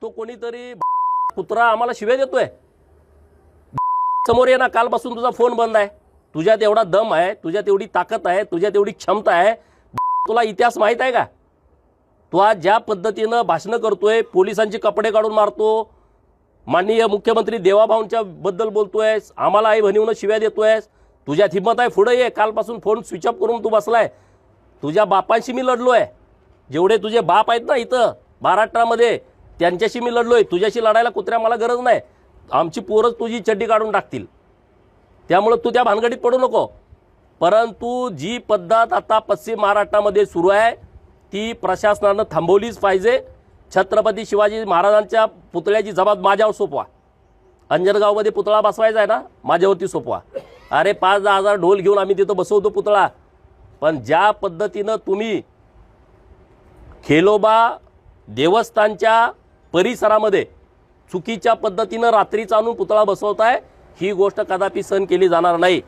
तो कोणीतरी कुत्रा आम्हाला शिव्या देतोय। समोर ये ना, कालपासून तुझा फोन बंद आहे। तुझ्यात एवढा दम आहे, तुझ्यात एवढी ताकद आहे, तुझ्यात एवढी क्षमता आहे, तुला इतिहास माहित आहे का? तू आज ज्या पद्धतीनं भाषण करतोय, पोलिसांचे कपडे काढून मारतो, माननीय मुख्यमंत्री देवाभाऊंच्या बद्दल बोलतोयस, आम्हाला आई बहिणीनं शिव्या देतोयस, तुझ्यात हिम्मत आहे पुढे ये। कालपासून फोन स्विच ऑफ करून तू बसलाय। तुझ्या बापांशी मी लढलोय, जेवढे तुझे बाप आहेत ना इथं महाराष्ट्रामध्ये त्यांच्याशी मी लढलोय। तुझ्याशी लढायला कुत्र्या मला गरज नाही, आमची पोरच तुझी चड्डी काढून टाकतील, त्यामुळे तू त्या भानगडीत पडू नको। परंतु जी पद्धत आता पश्चिम महाराष्ट्रामध्ये सुरू आहे ती प्रशासनानं थांबवलीच पाहिजे। छत्रपती शिवाजी महाराजांच्या पुतळ्याची जबाब माझ्यावर सोपवा। अंजनगावमध्ये पुतळा बसवायचा आहे ना, माझ्यावरती सोपवा। अरे 5,000 ढोल घेऊन आम्ही तिथं बसवतो पुतळा, पण ज्या पद्धतीनं तुम्ही खेलोबा देवस्थानच्या परिसरामध्ये चुकीच्या पद्धतीनं रात्रीचा आणून पुतळा बसवताय, ही गोष्ट कदापि सहन केली जाणार नाही।